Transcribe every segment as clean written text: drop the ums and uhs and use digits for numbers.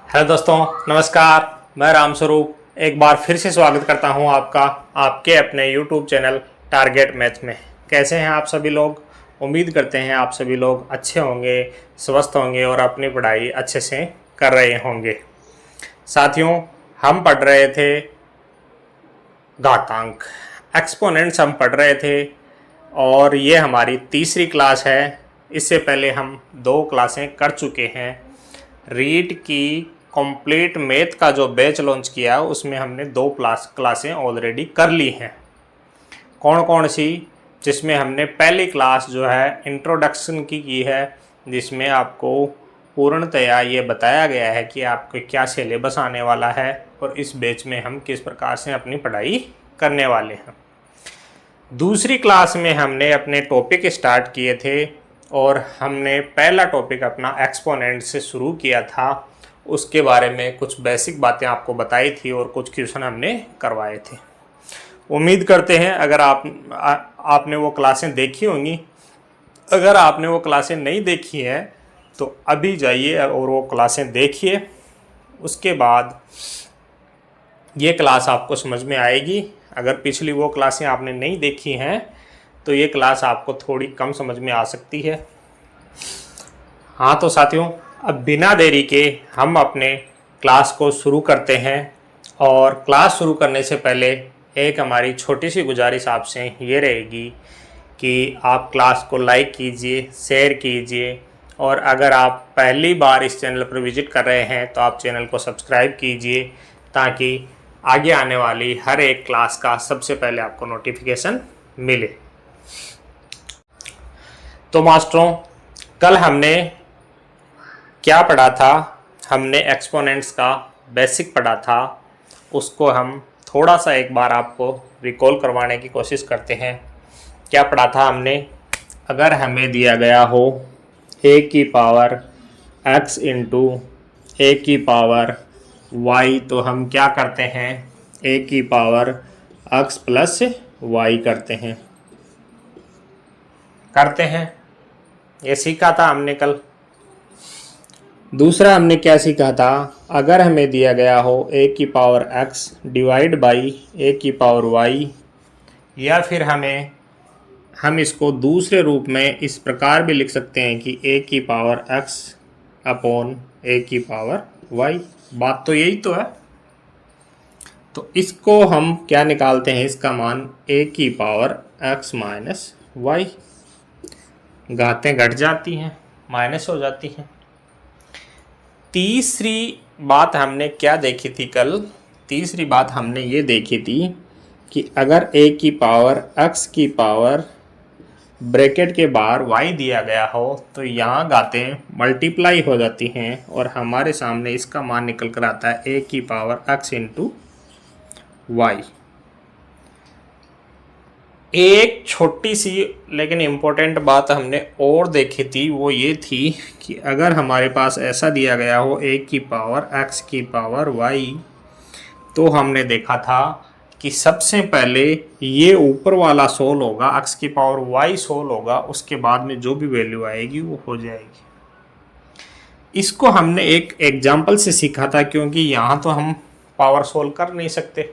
Hello दोस्तों, नमस्कार। मैं रामस्वरूप एक बार फिर से स्वागत करता हूं आपका आपके अपने यूट्यूब चैनल टारगेट मैथ में। कैसे हैं आप सभी लोग? उम्मीद करते हैं आप सभी लोग अच्छे होंगे, स्वस्थ होंगे और अपनी पढ़ाई अच्छे से कर रहे होंगे। साथियों, हम पढ़ रहे थे घातांक, एक्सपोनेंट्स हम पढ़ रहे थे और ये हमारी तीसरी क्लास है। इससे पहले हम 2 क्लासें कर चुके हैं। रीड की कंप्लीट मैथ का जो बैच लॉन्च किया उसमें हमने 2 क्लासें ऑलरेडी कर ली हैं। कौन कौन सी? जिसमें हमने पहली क्लास जो है इंट्रोडक्शन की है, जिसमें आपको पूर्णतया ये बताया गया है कि आपके क्या सिलेबस आने वाला है और इस बैच में हम किस प्रकार से अपनी पढ़ाई करने वाले हैं। दूसरी क्लास में हमने अपने टॉपिक स्टार्ट किए थे और हमने पहला टॉपिक अपना एक्सपोनेंट से शुरू किया था। उसके बारे में कुछ बेसिक बातें आपको बताई थी और कुछ क्वेश्चन हमने करवाए थे। उम्मीद करते हैं अगर आपने वो क्लासें देखी होंगी। अगर आपने वो क्लासें नहीं देखी हैं तो अभी जाइए और वो क्लासें देखिए। उसके बाद ये क्लास आपको समझ में आएगी। अगर पिछली वो क्लासें आपने नहीं देखी हैं तो ये क्लास आपको थोड़ी कम समझ में आ सकती है। हाँ तो साथियों, अब बिना देरी के हम अपने क्लास को शुरू करते हैं। और क्लास शुरू करने से पहले एक हमारी छोटी सी गुजारिश आपसे ये रहेगी कि आप क्लास को लाइक कीजिए, शेयर कीजिए और अगर आप पहली बार इस चैनल पर विजिट कर रहे हैं तो आप चैनल को सब्सक्राइब कीजिए ताकि आगे आने वाली हर एक क्लास का सबसे पहले आपको नोटिफिकेशन मिले। तो मास्टरों, कल हमने क्या पढ़ा था? हमने एक्सपोनेंट्स का बेसिक पढ़ा था। उसको हम थोड़ा सा एक बार आपको रिकॉल करवाने की कोशिश करते हैं। क्या पढ़ा था हमने? अगर हमें दिया गया हो a की पावर x इंटू a की पावर y, तो हम क्या करते हैं? a की पावर x प्लस y करते हैं। ये सीखा था हमने कल। दूसरा हमने क्या सीखा था? अगर हमें दिया गया हो a की power x divide by a की पावर y, या फिर हम इसको दूसरे रूप में इस प्रकार भी लिख सकते हैं कि a की पावर x अपॉन a की पावर y। बात तो यही तो है। तो इसको हम क्या निकालते हैं? इसका मान a की पावर x माइनस y। घातें घट जाती हैं, माइनस हो जाती हैं। तीसरी बात हमने क्या देखी थी कल? तीसरी बात हमने ये देखी थी कि अगर a की पावर x की पावर ब्रैकेट के बाहर y दिया गया हो तो यहाँ घातें मल्टीप्लाई हो जाती हैं और हमारे सामने इसका मान निकल कर आता है a की पावर x इंटू वाई। एक छोटी सी लेकिन इम्पोर्टेंट बात हमने और देखी थी, वो ये थी कि अगर हमारे पास ऐसा दिया गया हो a की पावर x की पावर y, तो हमने देखा था कि सबसे पहले ये ऊपर वाला सोल होगा, x की पावर y सोल होगा, उसके बाद में जो भी वैल्यू आएगी वो हो जाएगी। इसको हमने एक एग्जाम्पल से सीखा था, क्योंकि यहाँ तो हम पावर सोल्व कर नहीं सकते।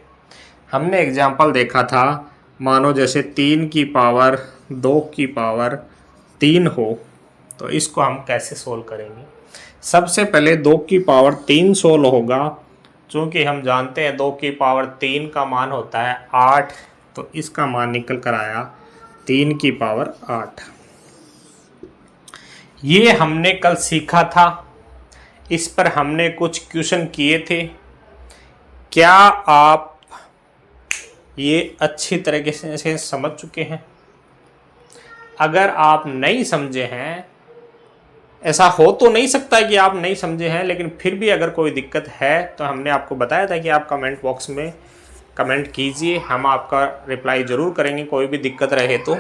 हमने एग्जाम्पल देखा था, मानो जैसे 3 की पावर 2 की पावर 3 हो, तो इसको हम कैसे सोल्व करेंगे? सबसे पहले 2 की पावर 3 सोल्व होगा। चूँकि हम जानते हैं 2 की पावर 3 का मान होता है 8, तो इसका मान निकल कर आया 3 की पावर 8। ये हमने कल सीखा था। इस पर हमने कुछ क्वेश्चन किए थे। क्या आप ये अच्छी तरीके से समझ चुके हैं? अगर आप नहीं समझे हैं, ऐसा हो तो नहीं सकता कि आप नहीं समझे हैं, लेकिन फिर भी अगर कोई दिक्कत है तो हमने आपको बताया था कि आप कमेंट बॉक्स में कमेंट कीजिए, हम आपका रिप्लाई ज़रूर करेंगे कोई भी दिक्कत रहे तो।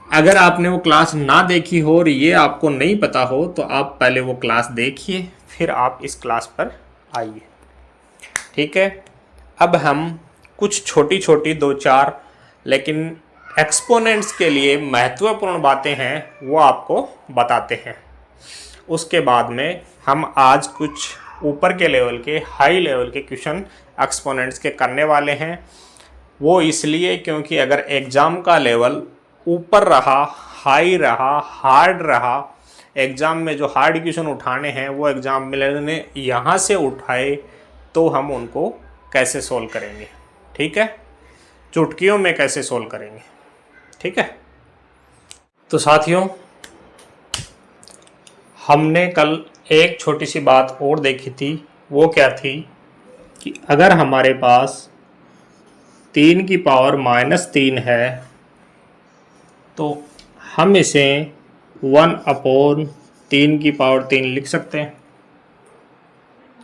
अगर आपने वो क्लास ना देखी हो और ये आपको नहीं पता हो तो आप पहले वो क्लास देखिए, फिर आप इस क्लास पर आइए। ठीक है, अब हम कुछ छोटी छोटी 2-4 लेकिन एक्सपोनेंट्स के लिए महत्वपूर्ण बातें हैं वो आपको बताते हैं। उसके बाद में हम आज कुछ ऊपर के लेवल के हाई लेवल के क्वेश्चन एक्सपोनेंट्स के करने वाले हैं। वो इसलिए क्योंकि अगर एग्ज़ाम का लेवल ऊपर रहा, हाई रहा, हार्ड रहा, एग्ज़ाम में जो हार्ड क्वेश्चन उठाने हैं वो एग्ज़ाम में ने यहाँ से उठाए तो हम उनको कैसे सोल्व करेंगे, ठीक है, चुटकियों में कैसे सोल्व करेंगे, ठीक है। तो साथियों, हमने कल एक छोटी सी बात और देखी थी। वो क्या थी कि अगर हमारे पास 3 की पावर -3 है तो हम इसे 1/3 की पावर 3 लिख सकते हैं।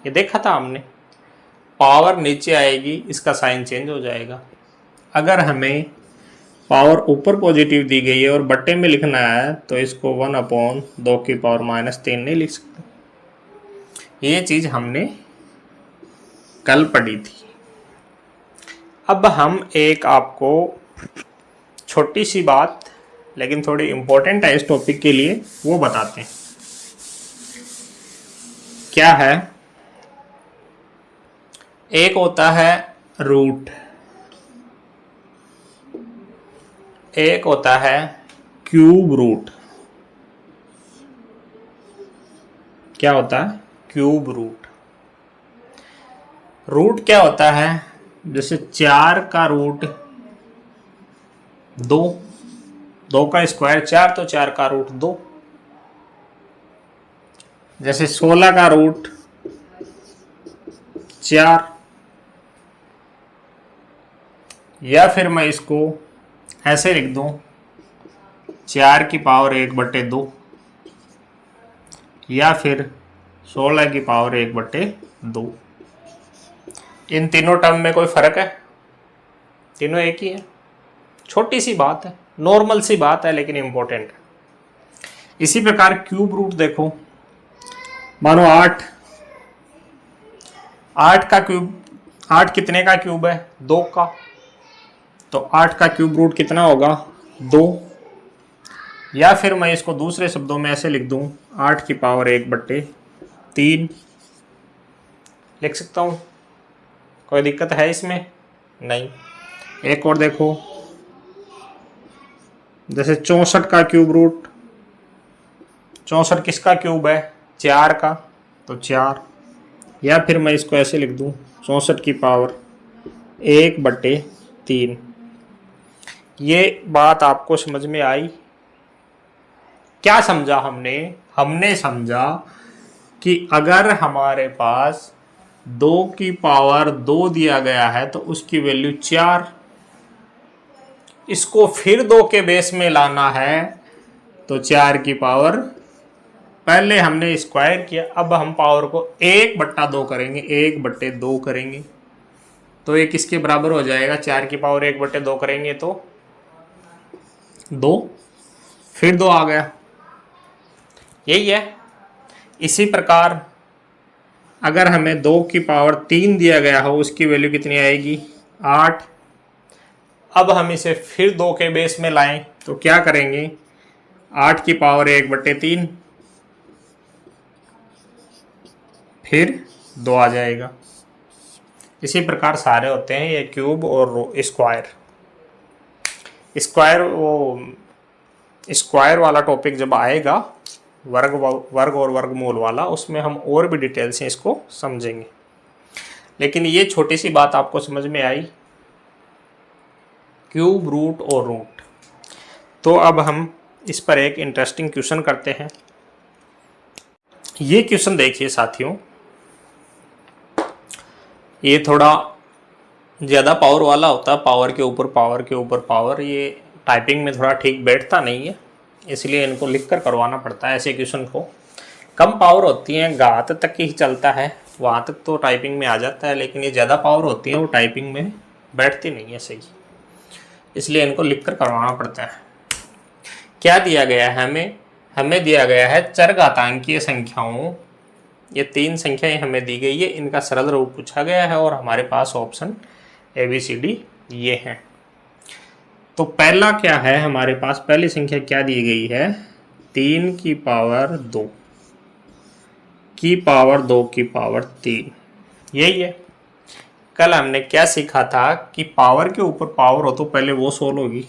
ये देखा था हमने, पावर नीचे आएगी, इसका साइन चेंज हो जाएगा। अगर हमें पावर ऊपर पॉजिटिव दी गई है और बट्टे में लिखना है तो इसको 1/2 की पावर -3 नहीं लिख सकते। ये चीज़ हमने कल पढ़ी थी। अब हम एक आपको छोटी सी बात, लेकिन थोड़ी इम्पोर्टेंट है इस टॉपिक के लिए, वो बताते हैं। क्या है? एक होता है रूट, एक होता है क्यूब रूट। क्या होता है? Cube root. रूट क्या होता है? जैसे 4 का रूट 2, 2 का स्क्वायर 4, तो 4 का रूट 2। जैसे 16 का रूट 4, या फिर मैं इसको ऐसे लिख दूं 4 की पावर 1/2, या फिर 16 की पावर 1/2। इन तीनों टर्म में कोई फर्क है? तीनों एक ही है। छोटी सी बात है, नॉर्मल सी बात है, लेकिन इंपॉर्टेंट है। इसी प्रकार क्यूब रूट देखो, मानो 8, 8 का क्यूब, 8 कितने का क्यूब है? 2 का। तो 8 का क्यूब रूट कितना होगा? 2। या फिर मैं इसको दूसरे शब्दों में ऐसे लिख दूं 8 की पावर 1/3 लिख सकता हूं। कोई दिक्कत है इसमें? नहीं। एक और देखो, जैसे 64 का क्यूब रूट, 64 किसका क्यूब है? 4 का, तो 4। या फिर मैं इसको ऐसे लिख दूं 64 की पावर 1/3। ये बात आपको समझ में आई? क्या समझा हमने? हमने समझा कि अगर हमारे पास 2 की पावर 2 दिया गया है तो उसकी वैल्यू 4, इसको फिर 2 के बेस में लाना है तो 4 की पावर, पहले हमने स्क्वायर किया, अब हम पावर को 1/2 करेंगे, 1/2 करेंगे तो ये किसके बराबर हो जाएगा? 4 की पावर 1/2 करेंगे तो 2, फिर 2 आ गया। यही है। इसी प्रकार अगर हमें 2 की पावर 3 दिया गया हो, उसकी वैल्यू कितनी आएगी? 8। अब हम इसे फिर 2 के बेस में लाएं तो क्या करेंगे? 8 की पावर 1/3, फिर 2 आ जाएगा। इसी प्रकार सारे होते हैं ये क्यूब और स्क्वायर। स्क्वायर वाला टॉपिक जब आएगा, वर्ग और वर्गमूल वाला, उसमें हम और भी डिटेल से इसको समझेंगे। लेकिन ये छोटी सी बात आपको समझ में आई, क्यूब रूट और रूट। तो अब हम इस पर एक इंटरेस्टिंग क्वेश्चन करते हैं। ये क्वेश्चन देखिए साथियों, ये थोड़ा ज़्यादा पावर वाला होता है, पावर के ऊपर पावर के ऊपर पावर। ये टाइपिंग में थोड़ा ठीक बैठता नहीं है, इसलिए इनको लिख कर करवाना पड़ता है ऐसे क्वेश्चन को। कम पावर होती हैं, घात तक ही चलता है, वहाँ तक तो टाइपिंग में आ जाता है, लेकिन ये ज़्यादा पावर होती है वो टाइपिंग में बैठती नहीं है सही, इसलिए इनको लिख कर करवाना पड़ता है। क्या दिया गया है हमें? हमें दिया गया है चरघातांकीय संख्याओं, ये 3 संख्याएं हमें दी गई है, इनका सरल रूप पूछा गया है और हमारे पास ऑप्शन ABCD ये हैं। तो पहला क्या है हमारे पास? पहली संख्या क्या दी गई है? 3 की पावर 2। की पावर 2 की पावर 3, यही है। कल हमने क्या सीखा था कि पावर के ऊपर पावर हो तो पहले वो सोल्व होगी।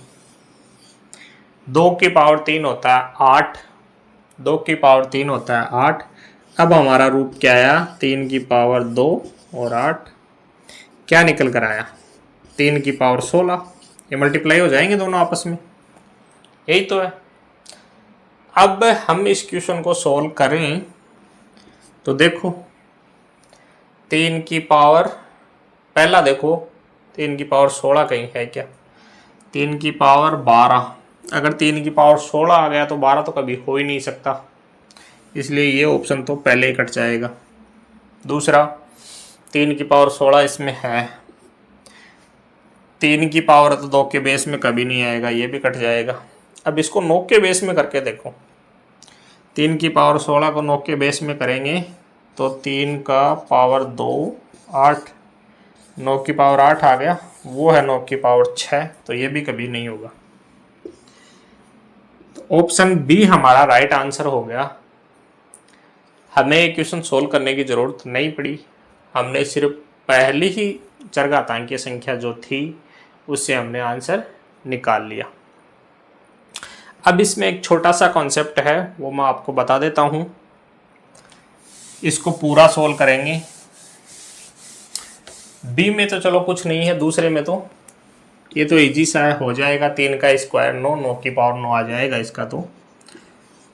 2 की पावर 3 होता है 8, 2 की पावर 3 होता है 8। अब हमारा रूप क्या आया, 3 की पावर 2 और 8, क्या निकल कर आया, 3 की पावर 16। ये मल्टीप्लाई हो जाएंगे दोनों आपस में, यही तो है। अब हम इस क्वेश्चन को सॉल्व करें तो देखो 3 की पावर, पहला देखो 3 की पावर 16 कहीं है क्या, 3 की पावर 12, अगर 3 की पावर 16 आ गया तो 12 तो कभी हो ही नहीं सकता, इसलिए ये ऑप्शन तो पहले ही कट जाएगा। दूसरा 3 की पावर 16 इसमें है, 3 की पावर तो 2 के बेस में कभी नहीं आएगा, ये भी कट जाएगा। अब इसको 9 के बेस में करके देखो, 3 की पावर 16 को 9 के बेस में करेंगे तो 3 का पावर 2 8, 9 की पावर 8 आ गया, वो है 9 की पावर 6, तो ये भी कभी नहीं होगा। तो ऑप्शन बी हमारा राइट आंसर हो गया। हमें ये क्वेश्चन सोल्व करने की ज़रूरत नहीं पड़ी, हमने सिर्फ पहली ही चरघातांकीय संख्या जो थी उससे हमने आंसर निकाल लिया। अब इसमें एक छोटा सा कॉन्सेप्ट है, वो मैं आपको बता देता हूँ। इसको पूरा सोल्व करेंगे, बी में तो चलो कुछ नहीं है, दूसरे में तो ये तो इजी सा है, हो जाएगा। 3 का स्क्वायर 9, 9 की पावर 9 आ जाएगा इसका तो।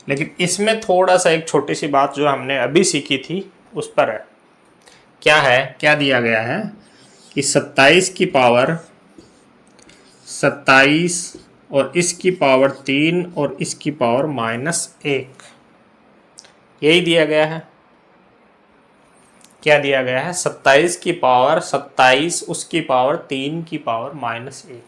लेकिन इसमें थोड़ा सा एक छोटी सी बात जो हमने अभी सीखी थी उस पर है। क्या है, क्या दिया गया है कि 27 की पावर 27 और इसकी पावर 3 और इसकी पावर -1, यही दिया गया है। क्या दिया गया है, 27 की पावर 27, उसकी पावर 3 की पावर -1।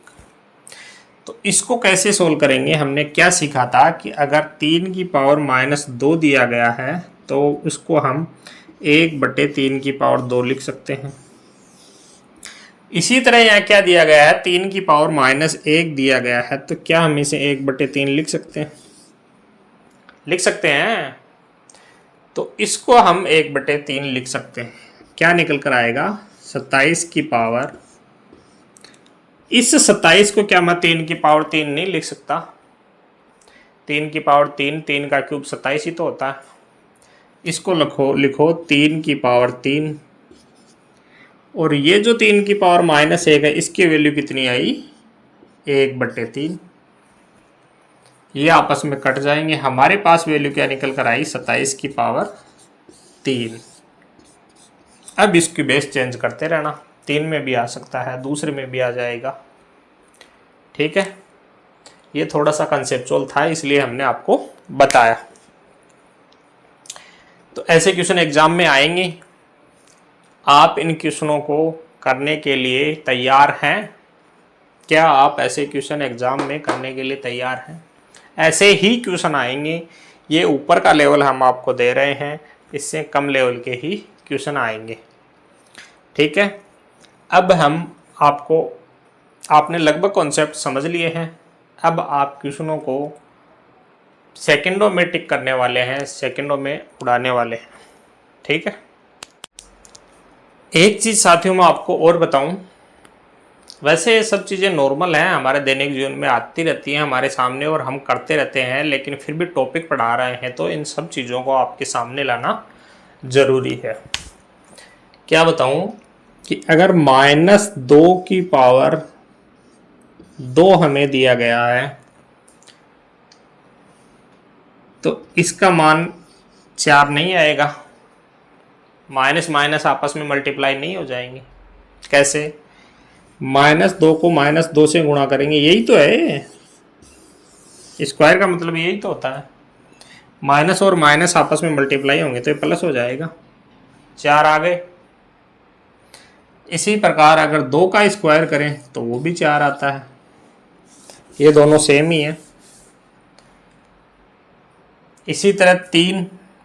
तो इसको कैसे सोल्व करेंगे, हमने क्या सीखा था कि अगर 3 की पावर -2 दिया गया है तो उसको हम 1/3 की पावर 2 लिख सकते हैं। इसी तरह यहाँ क्या दिया गया है, 3 की पावर -1 दिया गया है, तो क्या हम इसे 1/3 लिख सकते हैं, लिख सकते हैं। तो इसको हम 1/3 लिख सकते हैं। क्या निकल कर आएगा, 27 की पावर, इस 27 को क्या मैं 3 की पावर 3 नहीं लिख सकता, 3 की पावर 3, 3 का क्यूब 27 ही तो होता है। इसको लिखो 3 की पावर 3, और ये जो 3 की पावर -1 है इसकी वैल्यू कितनी आई, 1/3। ये आपस में कट जाएंगे, हमारे पास वैल्यू क्या निकल कर आई, 27 की पावर 3। अब इसकी बेस चेंज करते रहना, 3 में भी आ सकता है, दूसरे में भी आ जाएगा, ठीक है। ये थोड़ा सा कंसेप्चुअल था इसलिए हमने आपको बताया। तो ऐसे क्वेश्चन एग्जाम में आएंगे, आप इन क्वेश्चनों को करने के लिए तैयार हैं? क्या आप ऐसे क्वेश्चन एग्जाम में करने के लिए तैयार हैं? ऐसे ही क्वेश्चन आएंगे, ये ऊपर का लेवल हम आपको दे रहे हैं, इससे कम लेवल के ही क्वेश्चन आएंगे, ठीक है। अब हम आपको, आपने लगभग कॉन्सेप्ट समझ लिए हैं, अब आप क्वेश्चनों को सेकंडों में टिक करने वाले हैं, सेकंडों में उड़ाने वाले हैं, ठीक है। एक चीज़ साथियों मैं आपको और बताऊं, वैसे ये सब चीज़ें नॉर्मल हैं, हमारे दैनिक जीवन में आती रहती हैं हमारे सामने और हम करते रहते हैं, लेकिन फिर भी टॉपिक पढ़ा रहे हैं तो इन सब चीज़ों को आपके सामने लाना ज़रूरी है। क्या बताऊं कि अगर -2 की पावर 2 हमें दिया गया है तो इसका मान 4 नहीं आएगा, माइनस माइनस आपस में मल्टीप्लाई नहीं हो जाएंगे। कैसे, -2 को -2 से गुणा करेंगे, यही तो है, स्क्वायर का मतलब यही तो होता है। माइनस और माइनस आपस में मल्टीप्लाई होंगे तो ये प्लस हो जाएगा, 4 आ गए। इसी प्रकार अगर 2 का स्क्वायर करें तो वो भी 4 आता है, ये दोनों सेम ही है। इसी तरह 3,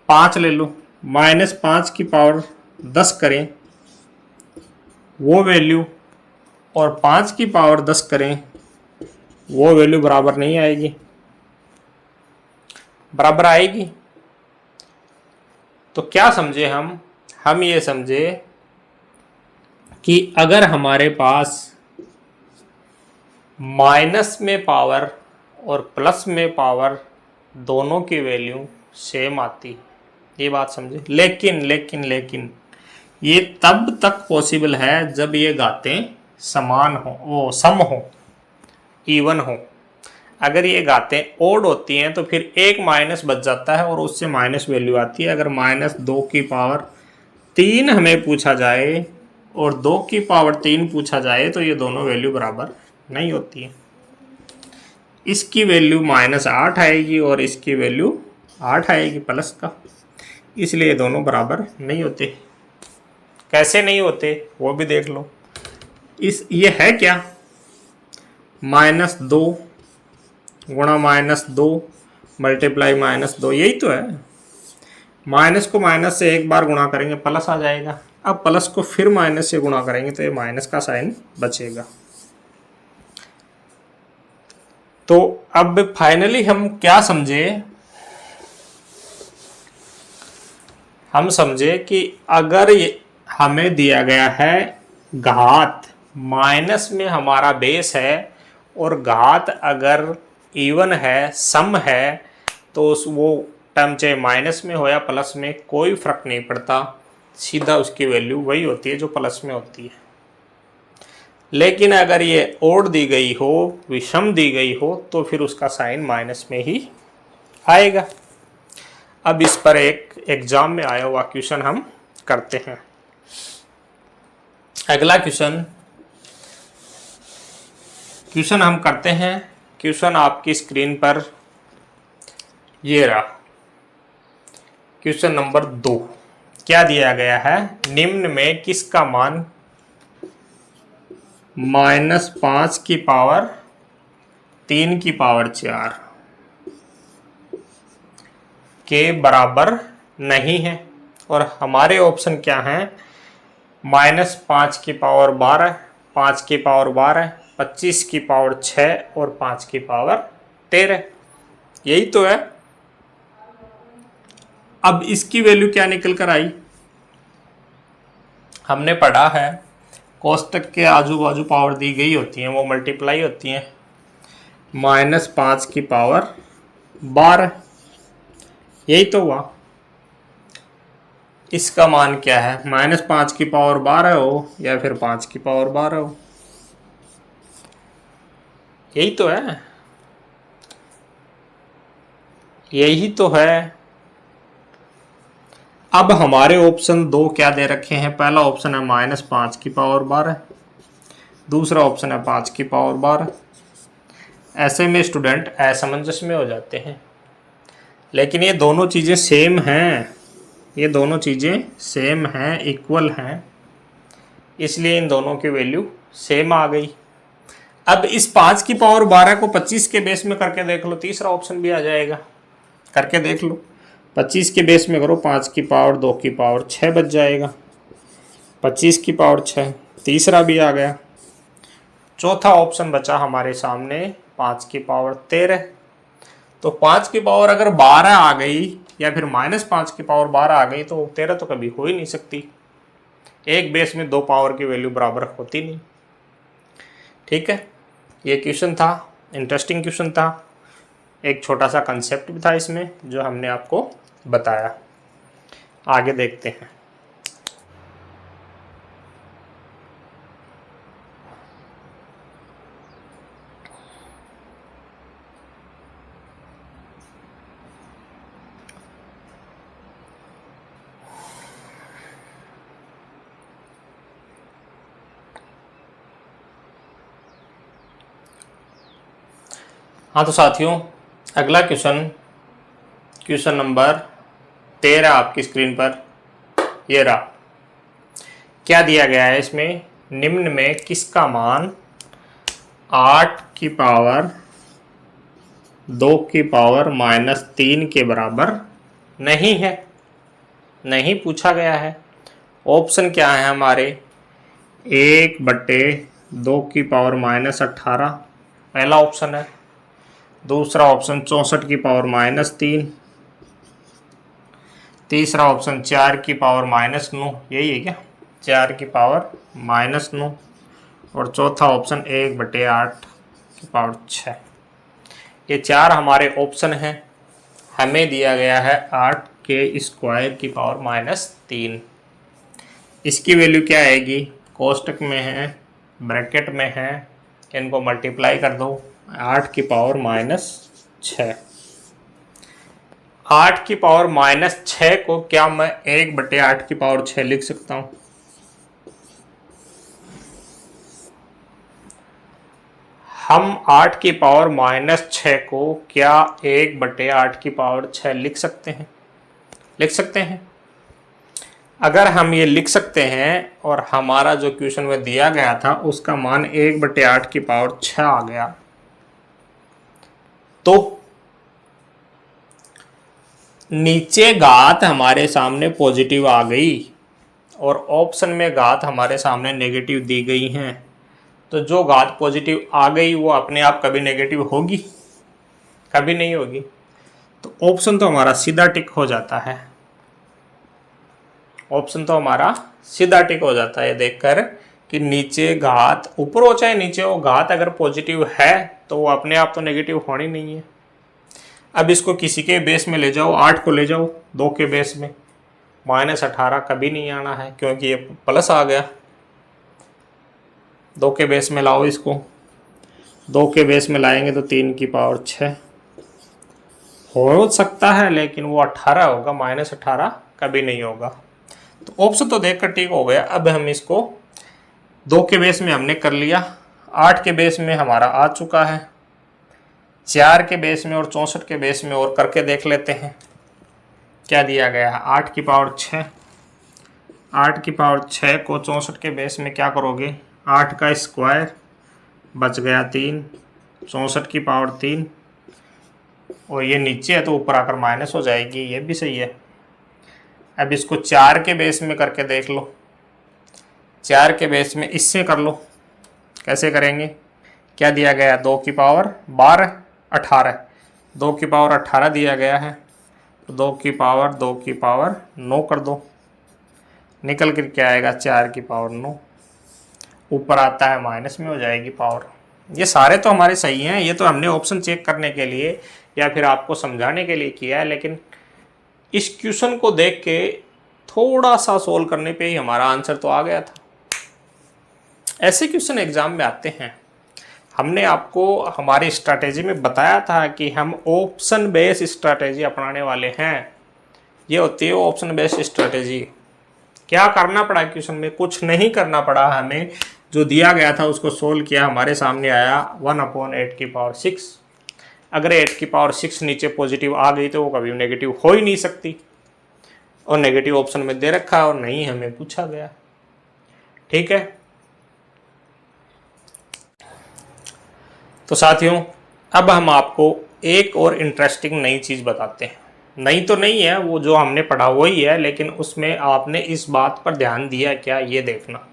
5 ले लो, -5 की पावर 10 करें वो वैल्यू, और 5 की पावर 10 करें वो वैल्यू बराबर नहीं आएगी, बराबर आएगी। तो क्या समझे हम ये समझे कि अगर हमारे पास माइनस में पावर और प्लस में पावर दोनों की वैल्यू सेम आती, ये बात समझे। लेकिन ये तब तक पॉसिबल है जब ये गातें समान हो, वो सम हो, इवन हो। अगर ये गातें ओड होती हैं तो फिर एक माइनस बच जाता है और उससे माइनस वैल्यू आती है। अगर -2 की पावर 3 हमें पूछा जाए और 2 की पावर 3 पूछा जाए तो ये दोनों वैल्यू बराबर नहीं होती है। इसकी वैल्यू -8 आएगी और इसकी वैल्यू 8 आएगी प्लस का, इसलिए दोनों बराबर नहीं होते। कैसे नहीं होते वो भी देख लो। ये है क्या, -2 गुणा -2 मल्टीप्लाई -2, यही तो है। माइनस को माइनस से एक बार गुणा करेंगे प्लस आ जाएगा। अब प्लस को फिर माइनस से गुणा करेंगे तो ये माइनस का साइन बचेगा। तो अब फाइनली हम क्या समझे, हम समझे कि अगर ये हमें दिया गया है घात, माइनस में हमारा बेस है और घात अगर इवन है, सम है, तो वो टर्म चाहे माइनस में हो या प्लस में कोई फर्क नहीं पड़ता, सीधा उसकी वैल्यू वही होती है जो प्लस में होती है। लेकिन अगर ये ओड दी गई हो, विषम दी गई हो, तो फिर उसका साइन माइनस में ही आएगा। अब इस पर एक एग्जाम में आया हुआ क्वेश्चन हम करते हैं। अगला क्वेश्चन हम करते हैं। क्वेश्चन आपकी स्क्रीन पर ये रहा, क्वेश्चन नंबर 2। क्या दिया गया है, निम्न में किसका मान -5 की पावर 3 की पावर 4 के बराबर नहीं है। और हमारे ऑप्शन क्या हैं, -5 की पावर 12, 5 की पावर 12, 25 की पावर 6 और 5 की पावर 13, यही तो है। अब इसकी वैल्यू क्या निकल कर आई, हमने पढ़ा है कोष्टक के आजू बाजू पावर दी गई होती हैं, वो मल्टीप्लाई होती हैं। -5 की पावर 12, यही तो हुआ। इसका मान क्या है, -5 की पावर 12 हो या फिर 5 की पावर 12 हो, यही तो है, यही तो है। अब हमारे ऑप्शन 2 क्या दे रखे हैं, पहला ऑप्शन है -5 की पावर 12, दूसरा ऑप्शन है 5 की पावर 12। ऐसे में स्टूडेंट असमंजस में हो जाते हैं, लेकिन ये दोनों चीज़ें सेम हैं, ये दोनों चीज़ें सेम हैं, इक्वल हैं, इसलिए इन दोनों की वैल्यू सेम आ गई। अब इस 5 की पावर 12 को 25 के बेस में करके देख लो, तीसरा ऑप्शन भी आ जाएगा, करके देख लो। 25 के बेस में करो, 5 की पावर 2 की पावर 6 बच जाएगा, 25 की पावर 6, तीसरा भी आ गया। चौथा ऑप्शन बचा हमारे सामने 5 की पावर 13। तो 5 की पावर अगर 12 आ गई या फिर -5 की पावर 12 आ गई तो 13 तो कभी हो ही नहीं सकती। एक बेस में 2 पावर की वैल्यू बराबर होती नहीं। ठीक है, ये क्वेश्चन था, इंटरेस्टिंग क्वेश्चन था, एक छोटा सा कंसेप्ट भी था इसमें जो हमने आपको बताया। आगे देखते हैं। हाँ तो साथियों, अगला क्वेश्चन नंबर 13 आपकी स्क्रीन पर ये रहा। क्या दिया गया है इसमें, निम्न में किसका मान 8 की पावर 2 की पावर -3 के बराबर नहीं है, नहीं पूछा गया है। ऑप्शन क्या है हमारे, 1/2 की पावर -18 पहला ऑप्शन है, दूसरा ऑप्शन 64 की पावर -3, तीसरा ऑप्शन 4 की पावर -9, यही है क्या, 4 की पावर -9। और चौथा ऑप्शन 1/8 की पावर 6। ये 4 हमारे ऑप्शन हैं। हमें दिया गया है 8 के² की पावर -3। इसकी वैल्यू क्या आएगी, कोष्टक में है, ब्रैकेट में है, इनको मल्टीप्लाई कर दो। 8 की पावर -6। 8 की पावर -6 को क्या मैं 1/8 की पावर 6 लिख सकता हूं? हम 8 की पावर -6 को क्या 1/8 की पावर 6 लिख सकते हैं? लिख सकते हैं। अगर हम ये लिख सकते हैं और हमारा जो क्वेश्चन में दिया गया था उसका मान 1/8 की पावर 6 आ गया, तो नीचे घात हमारे सामने पॉजिटिव आ गई और ऑप्शन में घात हमारे सामने नेगेटिव दी गई हैं, तो जो घात पॉजिटिव आ गई वो अपने आप कभी नेगेटिव होगी? कभी नहीं होगी। तो ऑप्शन तो हमारा सीधा टिक हो जाता है। ऑप्शन तो हमारा सीधा टिक हो जाता है देखकर कि नीचे घात ऊपर हो चाहे नीचे हो, घात अगर पॉजिटिव है तो वो अपने आप तो नेगेटिव होनी नहीं है। अब इसको किसी के बेस में ले जाओ, 8 को ले जाओ 2 के बेस में, -18 कभी नहीं आना है क्योंकि ये प्लस आ गया। 2 के बेस में लाओ इसको, 2 के बेस में लाएंगे तो 3 की पावर 6 हो सकता है, लेकिन वो 18 होगा, -18 कभी नहीं होगा। तो ऑप्शन तो देखकर ठीक हो गया। अब हम इसको 2 के बेस में हमने कर लिया, 8 के बेस में हमारा आ चुका है, 4 के बेस में और 64 के बेस में और करके देख लेते हैं क्या दिया गया है। 8 की पावर 6, 8 की पावर 6 को 64 के बेस में क्या करोगे, 8 का स्क्वायर बच गया 3, 64 की पावर 3, और ये नीचे है तो ऊपर आकर माइनस हो जाएगी, ये भी सही है। अब इसको 4 के बेस में करके देख लो, 4 के बेस में इससे कर लो। कैसे करेंगे, क्या दिया गया, 2 की पावर 12, 18, 2 की पावर 18 दिया गया है, तो 2 की पावर 9 कर दो, निकल कर क्या आएगा, 4 की पावर 9, ऊपर आता है माइनस में हो जाएगी पावर। ये सारे तो हमारे सही हैं, ये तो हमने ऑप्शन चेक करने के लिए या फिर आपको समझाने के लिए किया है, लेकिन इस क्वेश्चन को देख के थोड़ा सा सोल्व करने पे ही हमारा आंसर तो आ गया था। ऐसे क्वेश्चन एग्जाम में आते हैं। हमने आपको हमारी स्ट्रैटेजी में बताया था कि हम ऑप्शन बेस्ड स्ट्रैटेजी अपनाने वाले हैं। ये होती है ऑप्शन बेस्ड स्ट्रैटेजी। क्या करना पड़ा क्वेश्चन में, कुछ नहीं करना पड़ा, हमें जो दिया गया था उसको सोल्व किया, हमारे सामने आया 1/8 की पावर 6। अगर 8 की पावर 6 नीचे पॉजिटिव आ गई तो वो कभी नेगेटिव हो ही नहीं सकती, और नेगेटिव ऑप्शन में दे रखा है और नहीं हमें पूछा गया। ठीक है, तो साथियों अब हम आपको एक और इंटरेस्टिंग नई चीज़ बताते हैं। नई तो नहीं है, वो जो हमने पढ़ा वही है, लेकिन उसमें आपने इस बात पर ध्यान दिया क्या, ये देखना।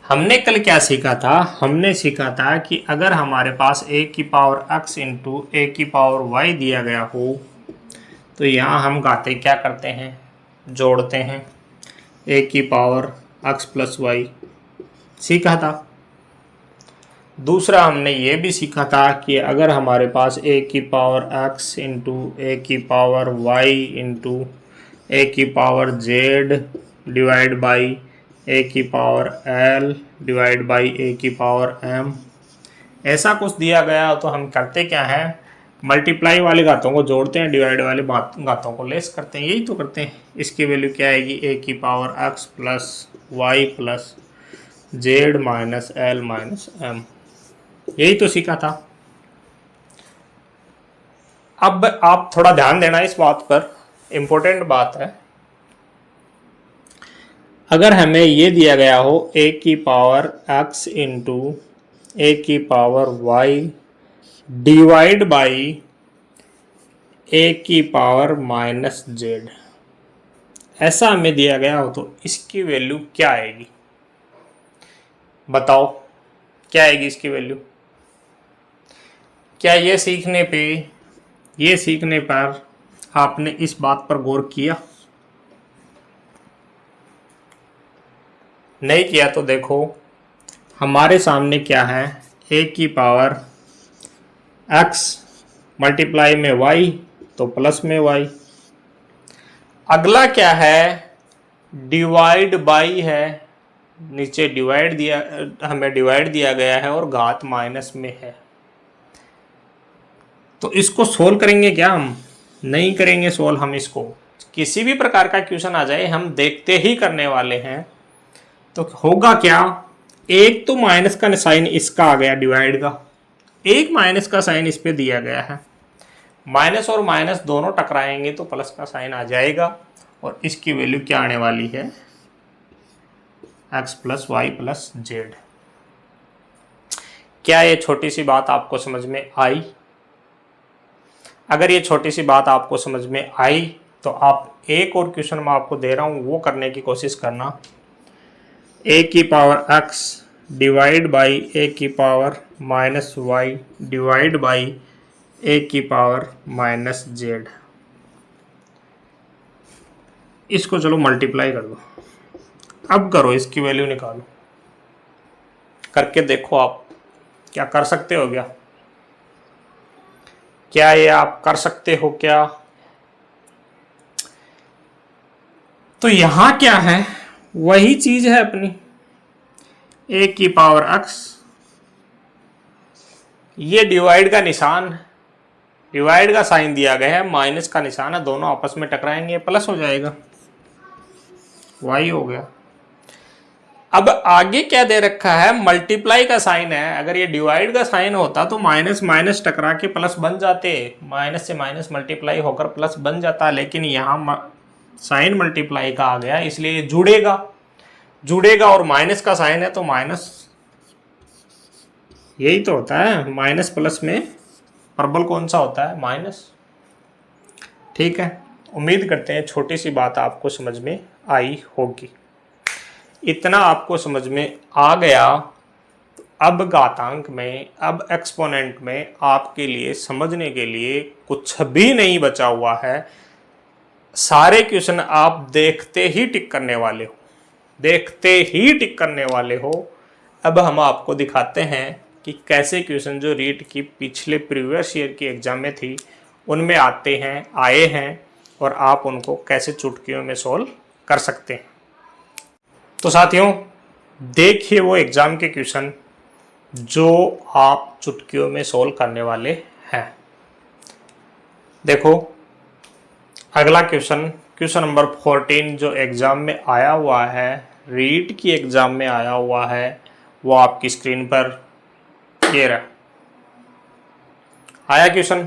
हमने कल क्या सीखा था, हमने सीखा था कि अगर हमारे पास a की पावर x इंटू a की पावर y दिया गया हो तो यहाँ हम घाते क्या करते हैं, जोड़ते हैं, a की पावर x प्लस y सीखा था। दूसरा हमने ये भी सीखा था कि अगर हमारे पास a की पावर x इंटू a की पावर y इंटू a की power z divide by a की power l divide by a की पावर m ऐसा कुछ दिया गया तो हम करते क्या है, मल्टीप्लाई वाले घातों को जोड़ते हैं, डिवाइड वाले घातों को लेस करते हैं, यही तो करते हैं। इसकी वैल्यू क्या आएगी, a की power x plus y plus z minus l minus m, यही तो सीखा था। अब आप थोड़ा ध्यान देना इस बात पर, इंपॉर्टेंट बात है। अगर हमें ये दिया गया हो a की पावर x इंटू a की power y divide by a की पावर माइनस z, ऐसा हमें दिया गया हो तो इसकी वैल्यू क्या आएगी, बताओ क्या आएगी इसकी वैल्यू। क्या ये सीखने पर आपने इस बात पर गौर किया? नहीं किया तो देखो हमारे सामने क्या है, a की पावर x मल्टीप्लाई में y तो प्लस में y। अगला क्या है, डिवाइड बाई है, नीचे डिवाइड दिया, हमें डिवाइड दिया गया है और घात माइनस में है। तो इसको सोल्व करेंगे क्या हम? नहीं करेंगे सोल्व हम इसको। किसी भी प्रकार का क्वेश्चन आ जाए हम देखते ही करने वाले हैं। तो होगा क्या, एक तो माइनस का साइन इसका आ गया डिवाइड का, एक माइनस का साइन इस पे दिया गया है, माइनस और माइनस दोनों टकराएंगे तो प्लस का साइन आ जाएगा और इसकी वैल्यू क्या आने वाली है, x plus Y plus Z. क्या ये छोटी सी बात आपको समझ में आई? अगर ये छोटी सी बात आपको समझ में आई तो आप एक और क्वेश्चन मैं आपको दे रहा हूं वो करने की कोशिश करना। a की power x divide by a की power minus Y divide by a की पावर माइनस जेड। इसको चलो मल्टीप्लाई कर दो। अब करो, इसकी वैल्यू निकालो, करके देखो आप क्या कर सकते हो क्या? क्या ये आप कर सकते हो क्या? तो यहां क्या है, वही चीज है अपनी, a की पावर x, ये डिवाइड का निशान, डिवाइड का साइन दिया गया है, माइनस का निशान है, दोनों आपस में टकराएंगे प्लस हो जाएगा, y हो गया। अब आगे क्या दे रखा है, मल्टीप्लाई का साइन है। अगर ये डिवाइड का साइन होता तो माइनस माइनस टकरा के प्लस बन जाते, माइनस से माइनस मल्टीप्लाई होकर प्लस बन जाता, लेकिन यहाँ साइन मल्टीप्लाई का आ गया इसलिए ये जुड़ेगा, जुड़ेगा और माइनस का साइन है तो माइनस, यही तो होता है माइनस प्लस में प्रबल कौन सा होता है, माइनस। ठीक है, उम्मीद करते हैं छोटी सी बात आपको समझ में आई होगी। इतना आपको समझ में आ गया, अब घातांक में, अब एक्सपोनेंट में आपके लिए समझने के लिए कुछ भी नहीं बचा हुआ है। सारे क्वेश्चन आप देखते ही टिक करने वाले हो, देखते ही टिक करने वाले हो। अब हम आपको दिखाते हैं कि कैसे क्वेश्चन जो रीट की पिछले प्रीवियस ईयर की एग्जाम में थी उनमें आते हैं, आए हैं, और आप उनको कैसे चुटकियों में सोल्व कर सकते हैं। तो साथियों देखिए वो एग्जाम के क्वेश्चन जो आप चुटकियों में सोल्व करने वाले हैं। देखो अगला क्वेश्चन, क्वेश्चन नंबर 14 जो एग्जाम में आया हुआ है, रीट की एग्जाम में आया हुआ है, वो आपकी स्क्रीन पर ये रहा। आया क्वेश्चन,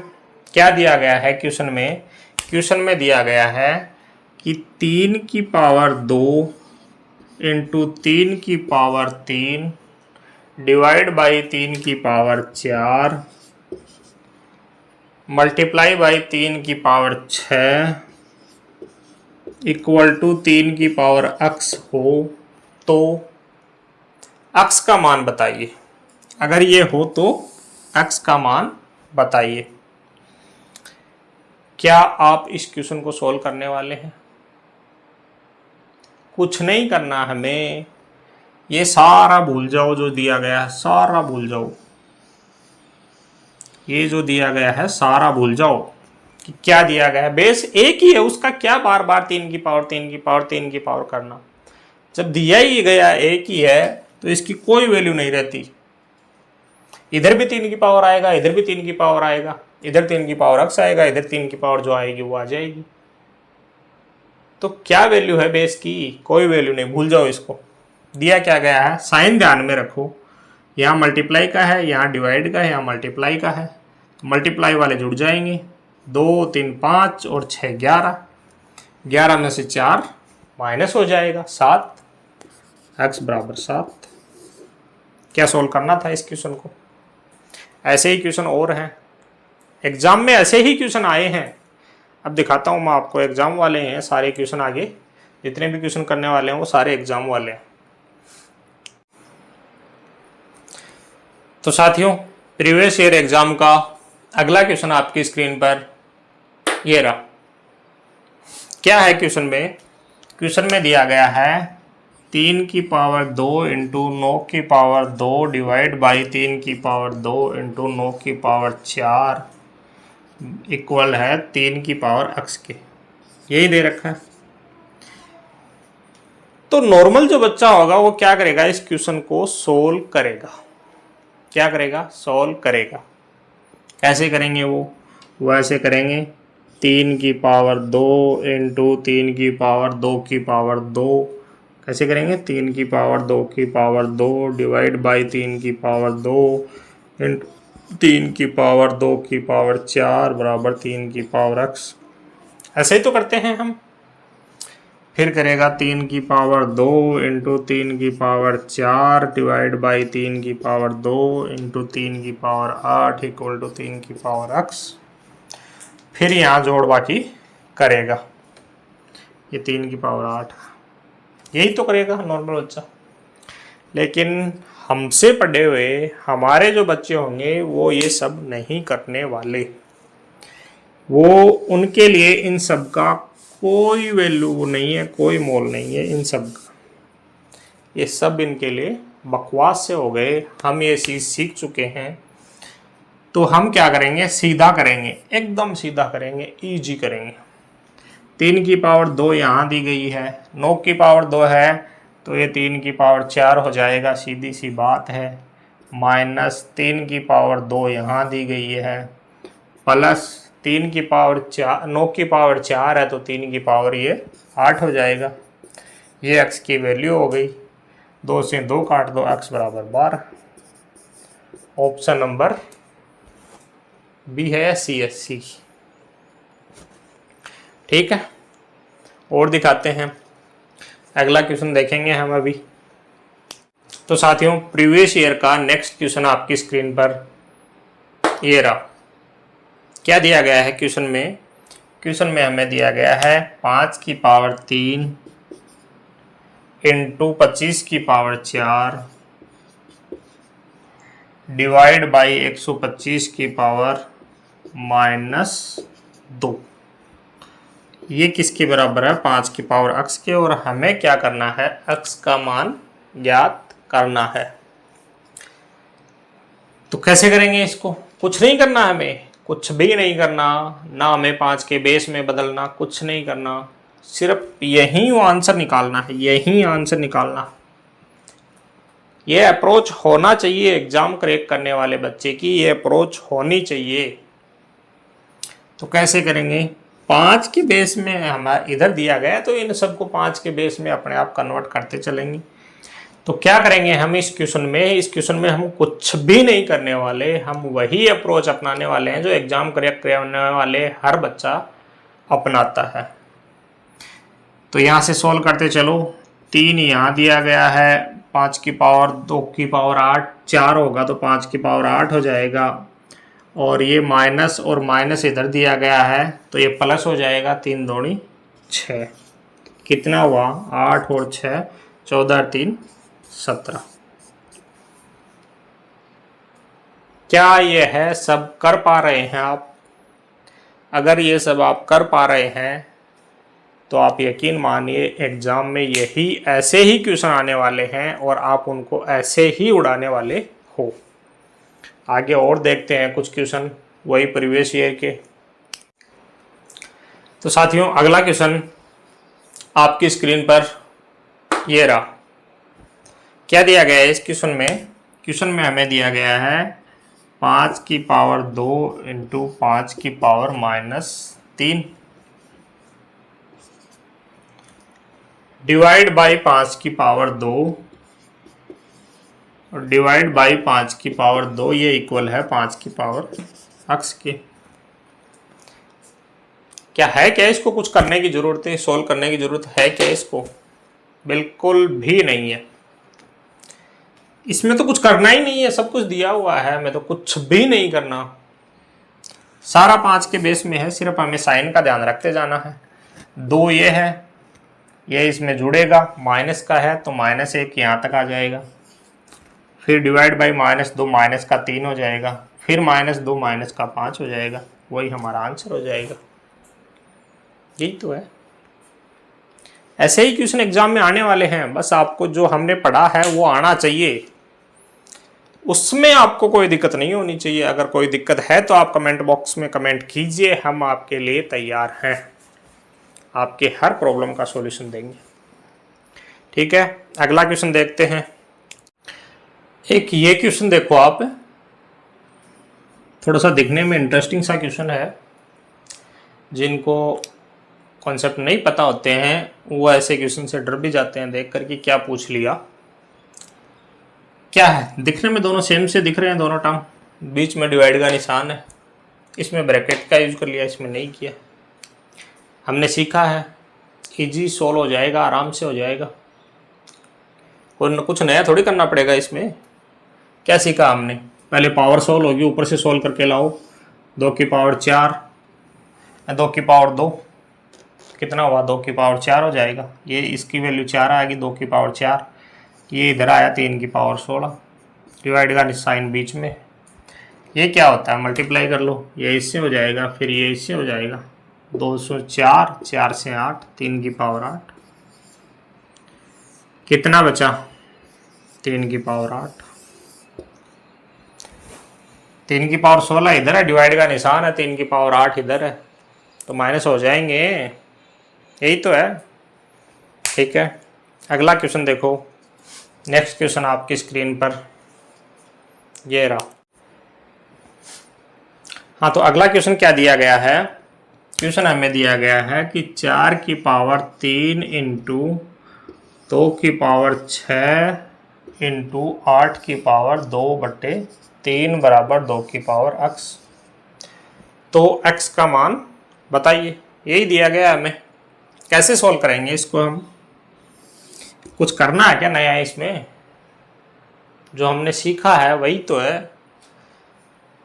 क्या दिया गया है क्वेश्चन में? क्वेश्चन में दिया गया है कि 3 की पावर 2 इंटू 3 की पावर 3 डिवाइड बाई 3 की पावर 4 मल्टीप्लाई बाई 3 की पावर 6 इक्वल टू 3 की पावर x हो तो x का मान बताइए। अगर ये हो तो x का मान बताइए। क्या आप इस क्वेश्चन को सॉल्व करने वाले हैं? कुछ नहीं करना हमें, ये सारा भूल जाओ जो दिया गया है, सारा भूल जाओ, ये जो दिया गया है सारा भूल जाओ कि क्या दिया गया है। बेस एक ही है उसका, क्या बार बार 3 की पावर 3 की पावर 3 की पावर करना। जब दिया ही गया एक ही है तो इसकी कोई वैल्यू नहीं रहती। इधर भी 3 की पावर आएगा, इधर भी 3 की पावर आएगा, इधर 3 की पावर x आएगा, इधर 3 की पावर जो आएगी वो आ जाएगी। तो क्या वैल्यू है बेस की? कोई वैल्यू नहीं, भूल जाओ इसको। दिया क्या गया है, साइन ध्यान में रखो, यहाँ मल्टीप्लाई का है, यहाँ डिवाइड का है, यहाँ मल्टीप्लाई का है, तो मल्टीप्लाई वाले जुड़ जाएंगे, 2 3 5 और 6 11, 11 में से 4 माइनस हो जाएगा 7, x बराबर 7। क्या सोल्व करना था इस क्वेश्चन को? ऐसे ही क्वेश्चन और हैं एग्जाम में, ऐसे ही क्वेश्चन आए हैं। अब दिखाता हूँ मैं आपको, एग्जाम वाले हैं सारे क्वेश्चन, आगे जितने भी क्वेश्चन करने वाले हैं वो सारे एग्जाम वाले हैं। तो साथियों प्रीवियस ईयर एग्जाम का अगला क्वेश्चन आपकी स्क्रीन पर ये रहा। क्या है क्वेश्चन में? क्वेश्चन में दिया गया है 3 की पावर 2 इंटू 9 की पावर 2 डिवाइड बाई 3 की पावर 2 इंटू 9 की पावर 4 इक्वल है 3 की पावर x के। यही दे रखा है। तो नॉर्मल जो बच्चा होगा वो क्या करेगा, इस क्वेश्चन को सोल्व करेगा। क्या करेगा? सोल्व करेगा। कैसे करेंगे? वो ऐसे करेंगे 3 की पावर 2 इंटू 3 की पावर 2 की पावर 2। कैसे करेंगे? 3 की पावर 2 की पावर 2 डिवाइड बाई 3 की पावर 2 इंटू 3 की पावर 2 की पावर 4 बराबर 3 की पावर x। ऐसे ही तो करते हैं हम। फिर करेगा 3 की पावर 2 इंटू 3 की पावर 4 डिवाइड बाई 3 की पावर 2 इंटू 3 की पावर 8 इक्वल टू 3 की पावर x। फिर यहाँ जोड़ बाकी करेगा, ये 3 की पावर 8। यही तो करेगा नॉर्मल बच्चा। लेकिन हमसे पढ़े हुए हमारे जो बच्चे होंगे वो ये सब नहीं करने वाले। वो उनके लिए इन सब का कोई वैल्यू नहीं है, कोई मोल नहीं है इन सब का। ये सब इनके लिए बकवास से हो गए। हम ये चीज़ सीख चुके हैं। तो हम क्या करेंगे? सीधा करेंगे, एकदम सीधा करेंगे, इजी करेंगे। 3 की पावर 2 यहाँ दी गई है, 9 की पावर 2 है तो ये 3 की पावर 4 हो जाएगा, सीधी सी बात है। माइनस 3 की पावर 2 यहाँ दी गई है, प्लस 3 की पावर 4, 9 की पावर 4 है तो 3 की पावर ये 8 हो जाएगा। ये x की वैल्यू हो गई। 2 से 2 काट दो, x बराबर 12। ऑप्शन नंबर बी है CSC। ठीक है, और दिखाते हैं। अगला क्वेश्चन देखेंगे हम अभी। तो साथियों, प्रीवियस ईयर का नेक्स्ट क्वेश्चन आपकी स्क्रीन पर ये रहा। क्या दिया गया है क्वेश्चन में? क्वेश्चन में हमें दिया गया है 5 की पावर 3 इंटू 25 की पावर 4 डिवाइड बाई 125 की पावर -2। ये किसके बराबर है? 5 की पावर x के। और हमें क्या करना है? x का मान ज्ञात करना है। तो कैसे करेंगे इसको? कुछ नहीं करना, हमें कुछ भी नहीं करना, ना हमें 5 के बेस में बदलना, कुछ नहीं करना। सिर्फ यही आंसर निकालना है, यही आंसर निकालना। ये अप्रोच होना चाहिए एग्जाम क्रैक करने वाले बच्चे की, ये अप्रोच होनी चाहिए। तो कैसे करेंगे? 5 के बेस में हमारा इधर दिया गया है तो इन सबको 5 के बेस में अपने आप कन्वर्ट करते चलेंगे। तो क्या करेंगे हम इस क्वेश्चन में? इस क्वेश्चन में हम कुछ भी नहीं करने वाले, हम वही अप्रोच अपनाने वाले हैं जो एग्जाम क्रैक करने वाले हर बच्चा अपनाता है। तो यहाँ से सॉल्व करते चलो। 3 यहाँ दिया गया है, 5 की पावर 2 की पावर 8, 4 होगा तो 5 की पावर 8 हो जाएगा। और ये माइनस और माइनस इधर दिया गया है तो ये प्लस हो जाएगा। 3 दूनी 6, कितना हुआ? 8 और 6, 14 3 17। क्या ये है सब कर पा रहे हैं आप? अगर ये सब आप कर पा रहे हैं तो आप यकीन मानिए एग्जाम में यही ऐसे ही क्वेश्चन आने वाले हैं और आप उनको ऐसे ही उड़ाने वाले हो। आगे और देखते हैं कुछ क्वेश्चन वही प्रीवियस ईयर के। तो साथियों, अगला क्वेश्चन आपकी स्क्रीन पर ये रहा। क्या दिया गया है इस क्वेश्चन में? क्वेश्चन में हमें दिया गया है 5 की पावर 2 इंटू 5 की पावर -3 डिवाइड बाई 5 की पावर 2 और डिवाइड बाई 5 की पावर 2, ये इक्वल है 5 की पावर x के। क्या है क्या इसको कुछ करने की जरूरत है? सोल्व करने की जरूरत है क्या इसको? बिल्कुल भी नहीं है। इसमें तो कुछ करना ही नहीं है, सब कुछ दिया हुआ है, मैं तो कुछ भी नहीं करना। सारा 5 के बेस में है, सिर्फ हमें साइन का ध्यान रखते जाना है। 2 ये है, ये इसमें जुड़ेगा, माइनस का है तो -1 यहाँ तक आ जाएगा। फिर डिवाइड बाई -2, माइनस का 3 हो जाएगा। फिर -2 माइनस का 5 हो जाएगा। वही हमारा आंसर हो जाएगा। यही तो है। ऐसे ही क्वेश्चन एग्जाम में आने वाले हैं, बस आपको जो हमने पढ़ा है वो आना चाहिए, उसमें आपको कोई दिक्कत नहीं होनी चाहिए। अगर कोई दिक्कत है तो आप कमेंट बॉक्स में कमेंट कीजिए, हम आपके लिए तैयार हैं, आपके हर प्रॉब्लम का सॉल्यूशन देंगे। ठीक है, अगला क्वेश्चन देखते हैं। एक ये क्वेश्चन देखो आप, थोड़ा सा दिखने में इंटरेस्टिंग सा क्वेश्चन है। जिनको कॉन्सेप्ट नहीं पता होते हैं वो ऐसे क्वेश्चन से डर भी जाते हैं देख कर कि क्या पूछ लिया। क्या है, दिखने में दोनों सेम से दिख रहे हैं, दोनों टर्म, बीच में डिवाइड का निशान है, इसमें ब्रैकेट का यूज कर लिया, इसमें नहीं किया। हमने सीखा है, इजी सोल्व हो जाएगा, आराम से हो जाएगा, कुछ नया थोड़ी करना पड़ेगा इसमें। क्या सीखा हमने, पहले पावर सोल्व होगी, ऊपर से सोल्व करके लाओ। 2 की पावर 4, 2 की पावर 2, कितना हुआ, 2 की पावर 4 हो जाएगा। ये इसकी वैल्यू 4 आएगी, 2 की पावर 4, ये इधर आया 3 की पावर 16, डिवाइड का साइन बीच में। ये क्या होता है, मल्टीप्लाई कर लो, ये इससे हो जाएगा, फिर ये इससे हो जाएगा, 204, 4 से 8, 3 की पावर 8, कितना बचा, 3 की पावर 8, 3 की पावर 16 इधर है, डिवाइड का निशान है, 3 की पावर 8 इधर है, तो माइनस हो जाएंगे, यही तो है। ठीक है, अगला क्वेश्चन देखो, नेक्स्ट क्वेश्चन आपकी स्क्रीन पर ये रहा। हाँ, तो अगला क्वेश्चन क्या दिया गया है, क्वेश्चन हमें दिया गया है कि 4 की पावर 3 इंटू 2 की पावर 6 इंटू 8 की पावर 2/3 बराबर 2 की पावर x। तो x का मान बताइए, यही दिया गया हमें। कैसे सॉल्व करेंगे इसको हम, कुछ करना है क्या नया इसमें, जो हमने सीखा है वही तो है।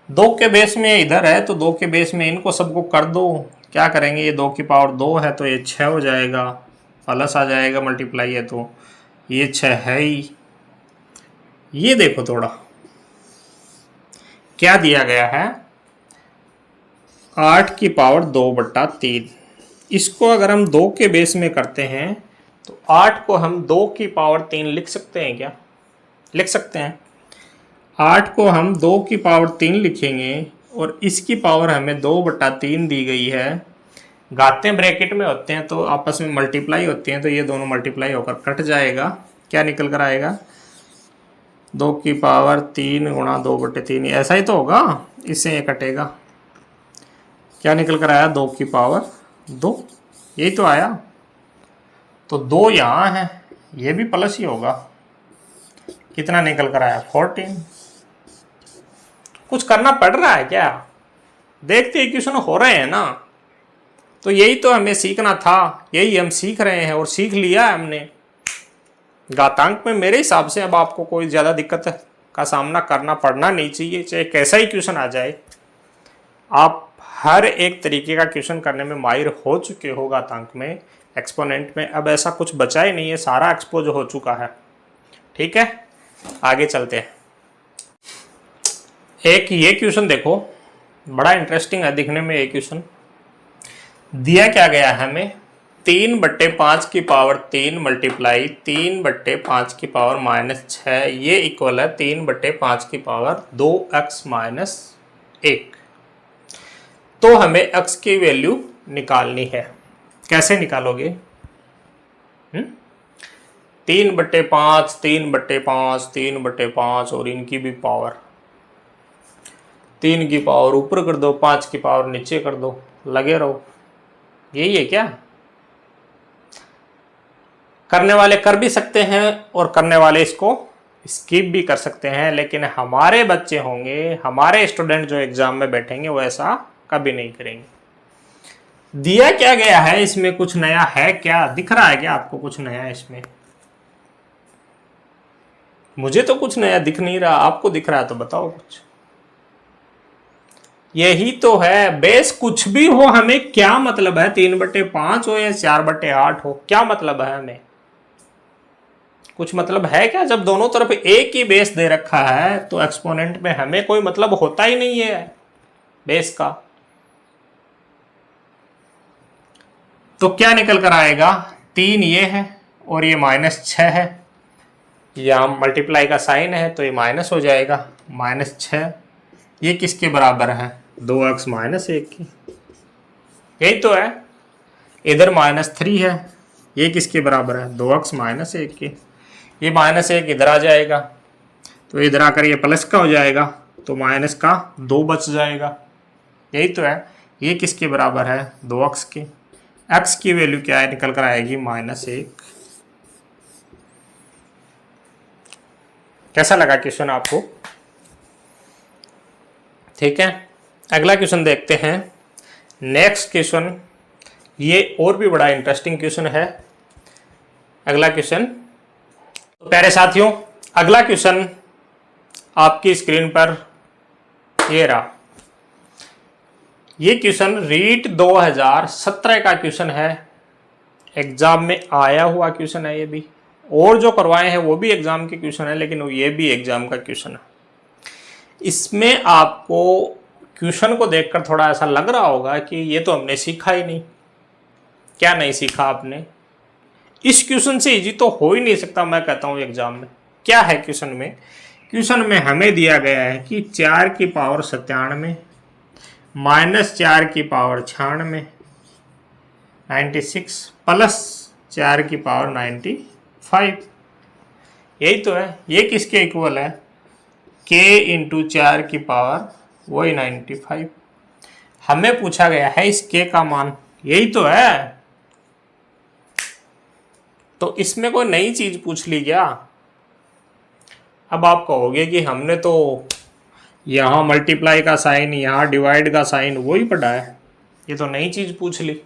2 के बेस में इधर है तो 2 के बेस में इनको सबको कर दो। क्या करेंगे, ये 2 की पावर 2 है तो ये 6 हो जाएगा, प्लस आ जाएगा, मल्टीप्लाई है तो ये 6 है ही। ये देखो थोड़ा क्या दिया गया है, 8 की पावर 2/3। इसको अगर हम 2 के बेस में करते हैं तो 8 को हम 2 की पावर 3 लिख सकते हैं क्या, लिख सकते हैं। 8 को हम 2 की पावर 3 लिखेंगे और इसकी पावर हमें 2/3 दी गई है। घातें ब्रैकेट में होते हैं तो आपस में मल्टीप्लाई होती हैं, तो ये दोनों मल्टीप्लाई होकर कट जाएगा। क्या निकल कर आएगा, 2 की पावर 3 गुणा 2/3, ऐसा ही तो होगा, इससे ये कटेगा। क्या निकल कर आया, 2 की पावर 2, यही तो आया। तो 2 यहाँ है, ये भी प्लस ही होगा, कितना निकल कर आया, 14। कुछ करना पड़ रहा है क्या, देखते इक्वेशन हो रहे हैं ना, तो यही तो हमें सीखना था, यही हम सीख रहे हैं और सीख लिया है हमने। घातांक में मेरे हिसाब से अब आपको कोई ज़्यादा दिक्कत का सामना करना पड़ना नहीं चाहिए, चाहे कैसा ही क्वेश्चन आ जाए। आप हर एक तरीके का क्वेश्चन करने में माहिर हो चुके हो घातांक में, एक्सपोनेंट में। अब ऐसा कुछ बचा ही नहीं है, सारा एक्सपोज हो चुका है। ठीक है, आगे चलते हैं। एक ये क्वेश्चन देखो, बड़ा इंटरेस्टिंग है दिखने में। ये क्वेश्चन दिया क्या गया है हमें, 3/5 की पावर 3 मल्टीप्लाई 3/5 की पावर -6, ये इक्वल है 3/5 की पावर 2x - 1। तो हमें x की वैल्यू निकालनी है। कैसे निकालोगे, 3/5 3/5 3/5 और इनकी भी पावर, 3 की पावर ऊपर कर दो, 5 की पावर नीचे कर दो, लगे रहो। यही है क्या, करने वाले कर भी सकते हैं और करने वाले इसको स्किप भी कर सकते हैं, लेकिन हमारे बच्चे होंगे, हमारे स्टूडेंट जो एग्जाम में बैठेंगे वो ऐसा कभी नहीं करेंगे। दिया क्या गया है, इसमें कुछ नया है क्या, दिख रहा है क्या आपको कुछ नया इसमें? मुझे तो कुछ नया दिख नहीं रहा, आपको दिख रहा है तो बताओ कुछ। यही तो है, बेस कुछ भी हो हमें क्या मतलब है, 3/5 हो या 4/8 हो, क्या मतलब है हमें? कुछ मतलब है क्या? जब दोनों तरफ एक ही बेस दे रखा है तो एक्सपोनेंट में हमें कोई मतलब होता ही नहीं है बेस का। तो क्या निकल कर आएगा, 3 ये है और ये -6 है, यहाँ मल्टीप्लाई का साइन है तो ये माइनस हो जाएगा, -6। ये किसके बराबर है? 2x - 1 की। यही तो है। इधर -3 है, ये किसके बराबर है? 2x - 1 की। ये -1 इधर आ जाएगा तो इधर आकर ये प्लस का हो जाएगा तो माइनस का 2 बच जाएगा। यही तो है। ये किसके बराबर है? 2x की। x की वैल्यू क्या है? निकल कर आएगी -1। कैसा लगा क्वेश्चन आपको? ठीक है, अगला क्वेश्चन देखते हैं। नेक्स्ट क्वेश्चन, ये और भी बड़ा इंटरेस्टिंग क्वेश्चन है। अगला क्वेश्चन, तो प्यारे साथियों, अगला क्वेश्चन आपकी स्क्रीन पर ये रहा। ये क्वेश्चन रीट 2017 का क्वेश्चन है, एग्जाम में आया हुआ क्वेश्चन है ये भी, और जो करवाए हैं वो भी एग्जाम के क्वेश्चन है, लेकिन ये भी एग्जाम का क्वेश्चन है। इसमें आपको क्वेश्चन को देखकर थोड़ा ऐसा लग रहा होगा कि ये तो हमने सीखा ही नहीं। क्या नहीं सीखा आपने? इस क्वेश्चन से इजी तो हो ही नहीं सकता, मैं कहता हूं एग्जाम में। क्या है क्वेश्चन में? क्वेश्चन में हमें दिया गया है कि 4 की पावर 97 -4 की पावर 96 96 प्लस 4 की पावर 95। यही तो है। ये किसके इक्वल है? k इंटू 4 की पावर वही 95। हमें पूछा गया है इस k का मान। यही तो है। तो इसमें कोई नई चीज पूछ ली क्या? अब आप कहोगे कि हमने तो यहाँ मल्टीप्लाई का साइन, यहाँ डिवाइड का साइन वही पढ़ा है, ये तो नई चीज पूछ ली।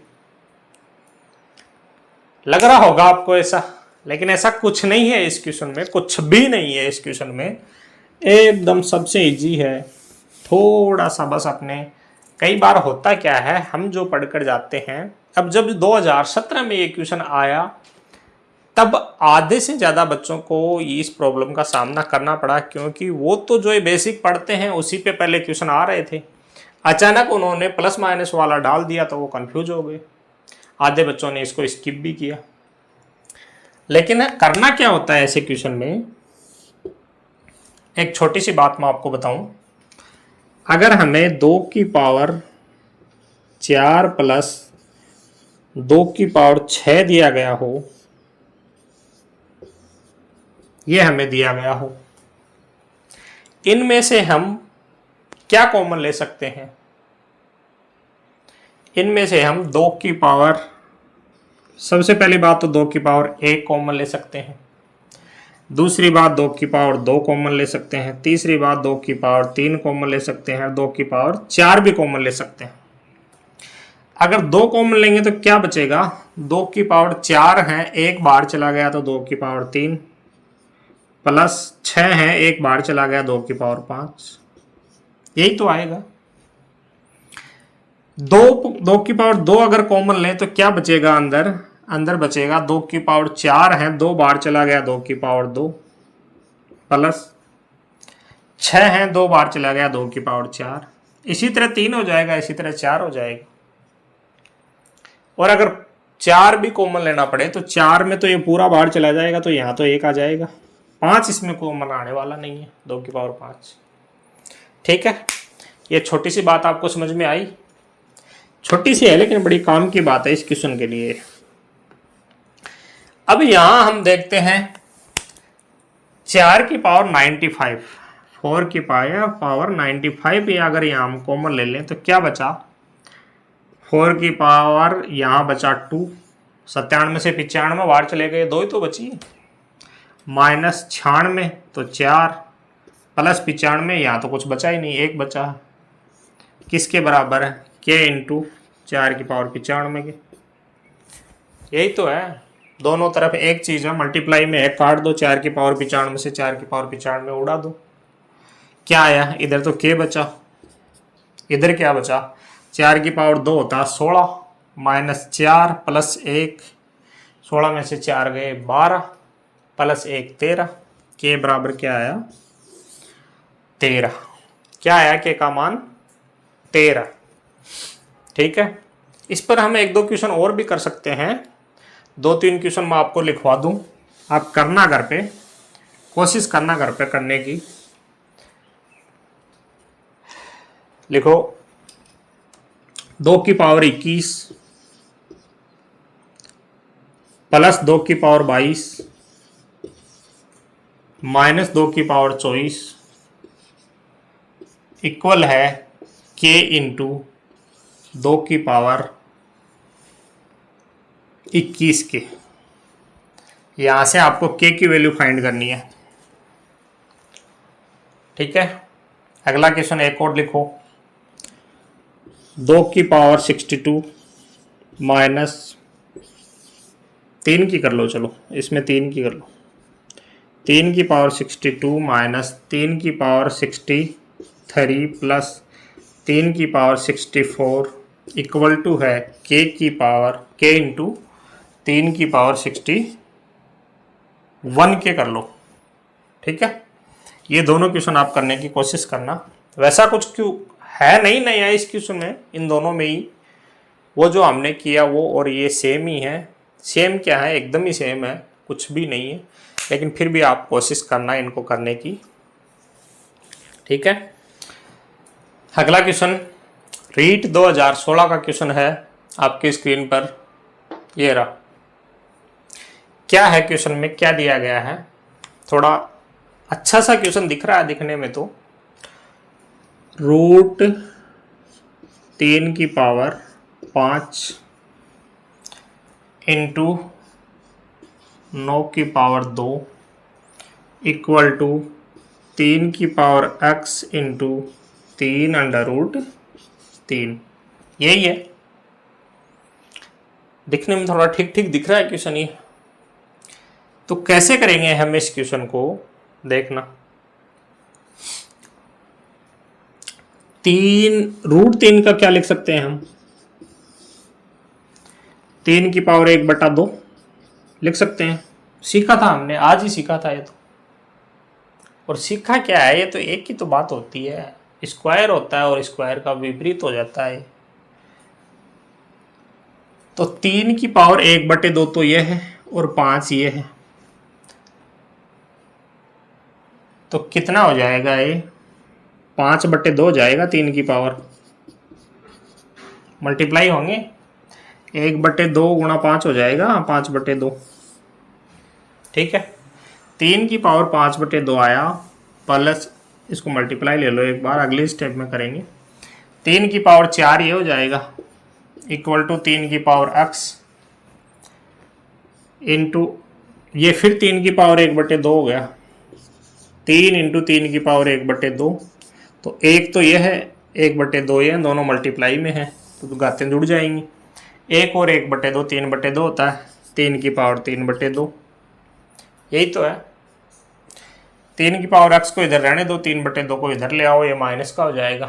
लग रहा होगा आपको ऐसा, लेकिन ऐसा कुछ नहीं है इस क्वेश्चन में, कुछ भी नहीं है इस क्वेश्चन में। एकदम सबसे इजी है। थोड़ा सा बस अपने, कई बार होता क्या है, हम जो पढ़कर जाते हैं, अब जब 2017 में ये क्वेश्चन आया तब आधे से ज़्यादा बच्चों को इस प्रॉब्लम का सामना करना पड़ा, क्योंकि वो तो जो ये बेसिक पढ़ते हैं उसी पे पहले क्वेश्चन आ रहे थे। अचानक उन्होंने प्लस माइनस वाला डाल दिया तो वो कंफ्यूज हो गए। आधे बच्चों ने इसको स्किप भी किया। लेकिन करना क्या होता है ऐसे क्वेश्चन में? एक छोटी सी बात मैं आपको बताऊं, अगर हमें 2 की पावर 4 प्लस 2 की पावर 6 दिया गया हो, ये हमें दिया गया हो, इनमें से हम क्या कॉमन ले सकते हैं? इनमें से हम 2 की पावर, सबसे पहली बात तो 2 की पावर 1 कॉमन ले सकते हैं। दूसरी बात 2 की पावर 2 कॉमन ले सकते हैं। तीसरी बात 2 की पावर 3 कॉमन ले सकते हैं। 2 की पावर 4 भी कॉमन ले सकते हैं। अगर 2 कॉमन लेंगे तो क्या बचेगा? 2 की पावर 4 है, एक बार चला गया तो 2 की पावर 3 प्लस 6 है, एक बार चला गया 2 की पावर 5। यही तो आएगा। 2 की पावर 2 अगर कॉमन लें तो क्या बचेगा? अंदर बचेगा 2 की पावर 4 है, 2 बार चला गया 2 की पावर 2 प्लस 6 है, 2 बार चला गया 2 की पावर 4। इसी तरह 3 हो जाएगा, इसी तरह 4 हो जाएगा। और अगर 4 भी कॉमन लेना पड़े तो 4 में तो ये पूरा बार चला जाएगा तो यहाँ तो 1 आ जाएगा। 5 इसमें कॉमन आने वाला नहीं है, 2 की पावर 5। ठीक है, ये छोटी सी बात आपको समझ में आई? छोटी सी है लेकिन बड़ी काम की बात है इस क्वेश्चन के लिए। अब यहां हम देखते हैं 4 की पावर 95, 4 की पावर 95, ये अगर यहाँ हम कॉमन ले लें तो क्या बचा? 4 की पावर यहाँ बचा 2, 97 से 95 बार चले गए, 2 ही तो बची। माइनस 96 तो 4 प्लस 95, यहाँ तो कुछ बचा ही नहीं, 1 बचा। किसके बराबर है? k इंटू 4 की पावर 95 के। यही तो है। दोनों तरफ एक चीज है, मल्टीप्लाई में है, काट दो 4 की पावर 95 से 4 की पावर 95 उड़ा दो। क्या आया? इधर तो k बचा, इधर क्या बचा? 4 की पावर 2 होता 16 माइनस 4 प्लस 1, 16 में से 4 गए 12 प्लस 1 13। के बराबर क्या आया? 13। क्या आया के का मान? 13। ठीक है, इस पर हम 1-2 क्वेश्चन और भी कर सकते हैं। 2-3 क्वेश्चन मैं आपको लिखवा दूं, आप करना घर पे, कोशिश करना घर पे करने की। लिखो 2 की पावर 21 प्लस 2 की पावर 22 माइनस 2 की पावर 24 इक्वल है k इंटू 2 की पावर 21 के। यहां से आपको k की वैल्यू फाइंड करनी है, ठीक है। अगला क्वेश्चन एक और लिखो, 2 की पावर 62 माइनस 3 की कर लो, चलो इसमें 3 की कर लो, 3 की पावर 62 माइनस 3 की पावर 63 प्लस 3 की पावर 64 इक्वल टू है k की पावर k इंटू 3 की पावर 61 के कर लो, ठीक है। ये दोनों क्वेश्चन आप करने की कोशिश करना। वैसा कुछ क्यों है नहीं नया इस क्वेश्चन में, इन दोनों में ही वो जो हमने किया वो और ये सेम ही है। सेम क्या है, एकदम ही सेम है, कुछ भी नहीं है, लेकिन फिर भी आप कोशिश करना इनको करने की, ठीक है। अगला क्वेश्चन रीट 2016 का क्वेश्चन है आपकी स्क्रीन पर, ये रहा। क्या है क्वेश्चन में, क्या दिया गया है, थोड़ा अच्छा सा क्वेश्चन दिख रहा है दिखने में तो। रूट 3 की पावर 5 इंटू 9 की पावर 2 इक्वल टू 3 की power x into 3 under root 3, यही है। दिखने में थोड़ा ठीक ठीक दिख रहा है क्वेश्चन ये। तो कैसे करेंगे हम इस क्वेश्चन को, देखना। 3 का क्या लिख सकते हैं हम, 3 की पावर 1/2 लिख सकते हैं। सीखा था हमने, आज ही सीखा था ये तो। और सीखा क्या है, ये तो एक ही तो बात होती है, स्क्वायर होता है और स्क्वायर का विपरीत हो जाता है। तो 3 की पावर 1/2 तो ये है और 5 ये है, तो कितना हो जाएगा ये, 5/2 हो जाएगा। 3 की पावर मल्टीप्लाई होंगे, 1/2 गुणा 5 हो जाएगा 5/2, ठीक है। 3 की पावर 5/2 आया, प्लस इसको मल्टीप्लाई ले लो एक बार, अगले स्टेप में करेंगे। 3 की पावर 4 ये हो जाएगा इक्वल टू 3 की पावर x इंटू ये फिर 3 की पावर 1/2 हो गया, 3 इंटू 3 की पावर 1/2, तो एक तो ये है 1/2 ये, दोनों मल्टीप्लाई में है तो घातें जुड़ जाएंगी। एक और 1/2 3/2 होता है, 3 की पावर 3/2, यही तो है। 3 की पावर x को इधर रहने दो, 3/2 को इधर ले आओ, ये माइनस का हो जाएगा।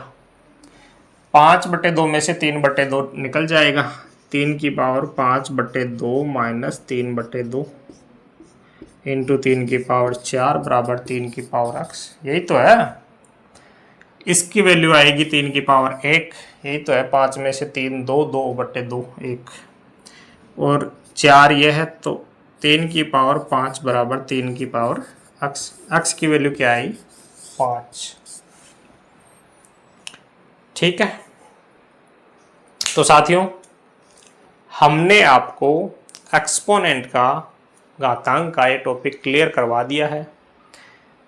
5/2 में से 3/2 निकल जाएगा, 3 की पावर 5/2 माइनस 3/2 इंटू 3 की पावर 4 बराबर 3 की पावर x, यही तो है। इसकी वैल्यू आएगी 3 की पावर 1, यही तो है। 5 में से 3 2, 2/2 1 और 4 ये है, तो 3 की पावर 5 बराबर 3 की पावर x की वैल्यू क्या आई, 5, ठीक है। तो साथियों हमने आपको एक्सपोनेंट का, घातांक का ये टॉपिक क्लियर करवा दिया है।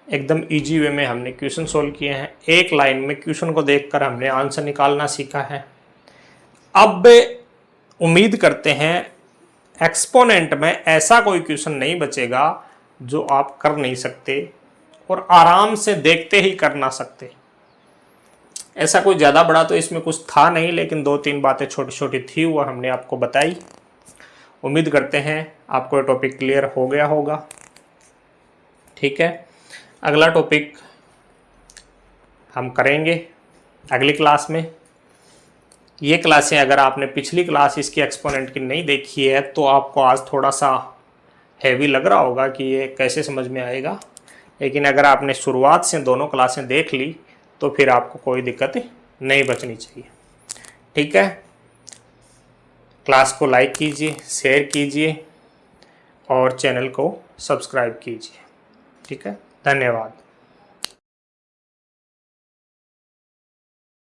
एकदम इजी वे में हमने क्वेश्चन सोल्व किए हैं, एक लाइन में क्वेश्चन को देखकर हमने आंसर निकालना सीखा है। अब उम्मीद करते हैं एक्सपोनेंट में ऐसा कोई क्वेश्चन नहीं बचेगा जो आप कर नहीं सकते और आराम से देखते ही कर ना सकते। ऐसा कोई ज़्यादा बड़ा तो इसमें कुछ था नहीं, लेकिन 2-3 बातें छोटी छोटी थी वो हमने आपको बताई। उम्मीद करते हैं आपको ये टॉपिक क्लियर हो गया होगा, ठीक है। अगला टॉपिक हम करेंगे अगली क्लास में। ये क्लासें अगर आपने पिछली क्लास इसकी एक्सपोनेंट की नहीं देखी है तो आपको आज थोड़ा सा हैवी लग रहा होगा कि ये कैसे समझ में आएगा, लेकिन अगर आपने शुरुआत से दोनों क्लासें देख ली तो फिर आपको कोई दिक्कत नहीं बचनी चाहिए, ठीक है। क्लास को लाइक कीजिए, शेयर कीजिए और चैनल को सब्सक्राइब कीजिए। ठीक है, धन्यवाद।